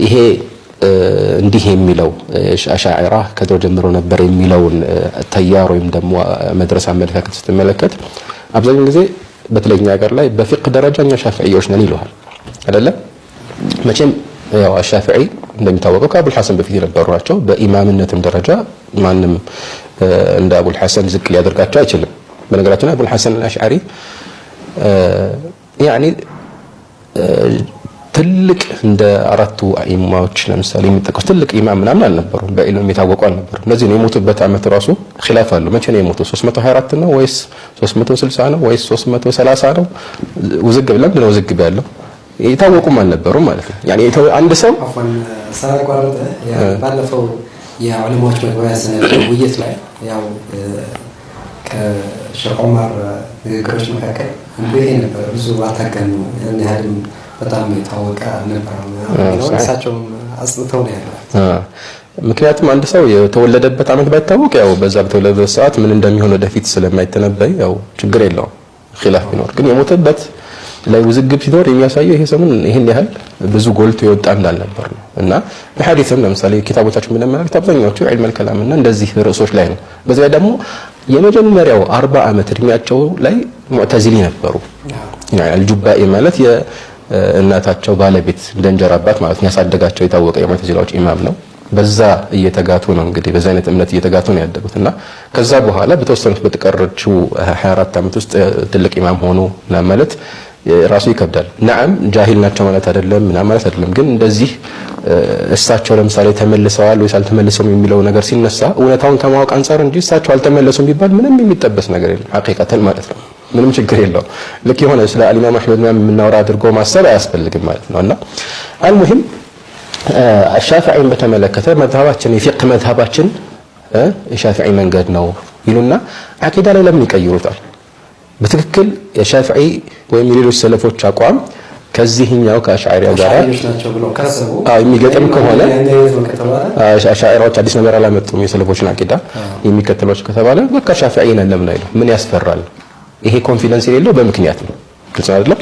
ይሄ እንዲህ የሚለው አሻዒራ ከድሮ ጀምሮ ነበር የሚለውን ተያር ወይም ደግሞ መድረሳ አመለካከት ስትመለከት አብዛኛው ጊዜ በተለይኛ ሀገር ላይ በፊቅህ ደረጃ እኛ ሻፊዒዎች ነን ይሉሃል አይደለ? መቼም ያው አሻፊዒ እንደሚታወቀው ከአቡል ሐሰን በፊት የነበሩ ናቸው። በኢማምነትም ደረጃ ማንም እንደ አቡል ሐሰን ዝቅ ሊያደርጋቸው አይችልም። በነገራችን ላይ አቡል ሐሰን አልአሽዓሪ ያኒ ትልቅ እንደ አራቱ ኢማሞች ለምሳሌ የሚጠቀሱ ትልቅ ኢማም ምናምን አልነበሩም። በኢልም የታወቁ አልነበሩም። እነዚህ ነው የሞቱበት ዓመት ራሱ ኺላፍ አለው። መቼ ነው የሞቱት? 324 ነው ወይስ 360 ነው ወይስ 330 ነው? ውዝግብ ለምንድን ነው ውዝግብ ያለው? የታወቁም አልነበሩም ማለት ነው። ያኒ አንድ ሰው አሁን ሰራ ቆረጠ ባለፈው የዑለማዎች መግባቢያ ሰነድ ውይይት ላይ ያው ከሼህ ዑመር ንግግሮች መካከል አንዱ ይሄ ነበር። ብዙ አታገኑ ያን ያህልም በጣም የታወቀ ነበር ነው እሳቸውም አጽንተው ነው ያለው። ምክንያቱም አንድ ሰው የተወለደበት ዓመት ባይታወቅ ያው በዛ በተወለደበት ሰዓት ምን እንደሚሆን ወደፊት ስለማይተነበይ ያው ችግር የለውም ኺላፍ ቢኖር። ግን የሞተበት ላይ ውዝግብ ሲኖር የሚያሳየው ይሄ ሰሙን ይሄን ያህል ብዙ ጎልቶ የወጣ እንዳልነበር ነው። እና በሐዲስም ለምሳሌ ኪታቦቻችን ምንመለከት አብዛኛዎቹ ዒልም አልከላም እና እንደዚህ ርዕሶች ላይ ነው። በዚያ ደግሞ የመጀመሪያው 40 ዓመት እድሜያቸው ላይ ሙዕተዚሊ ነበሩ። ያኒ አልጁባኢ ማለት እናታቸው ባለቤት እንደ እንጀራ አባት ማለት ነው ያሳደጋቸው የታወቀ የሙዕተዚላዎች ኢማም ነው። በዛ እየተጋቱ ነው እንግዲህ በዛ አይነት እምነት እየተጋቱ ነው ያደጉት። እና ከዛ በኋላ በተወሰኑት በተቀረችው 24 ዓመት ውስጥ ትልቅ ኢማም ሆኖ ማለት ራሱ ይከብዳል። ነዓም ጃሂል ናቸው ማለት አይደለም ምናምን ማለት አይደለም። ግን እንደዚህ እሳቸው ለምሳሌ ተመልሰዋል ወይስ አልተመለሱም የሚለው ነገር ሲነሳ እውነታውን ከማወቅ አንፃር እንጂ እሳቸው አልተመለሱም ቢባል ምንም የሚጠበስ ነገር የለም ሐቂቀተን ማለት ነው። ምንም ችግር የለውም። ልክ የሆነ ስለ ኢማም አህመድ ምናምን የምናወራ አድርጎ ማሰብ አያስፈልግም ማለት ነው። እና አልሙሂም አሻፊዒን በተመለከተ መዝሀባችን የፊቅህ መዝሀባችን የሻፊዒ መንገድ ነው ይሉና አቂዳ ላይ ለምን ይቀይሩታል? በትክክል የሻፊዒ ወይም የሌሎች ሰለፎች አቋም ከዚህኛው ከአሽዓሪያ ጋር የሚገጥም ከሆነ አሽዓሪያዎች አዲስ ነገር አላመጡም የሰለፎችን አቂዳ የሚከተሏቸው ከተባለ በቃ ሻፊዒ ነን ለምን አይሉ? ምን ያስፈራል? ይሄ ኮንፊደንስ የሌለው በምክንያት ነው። ግልጽ አይደለም?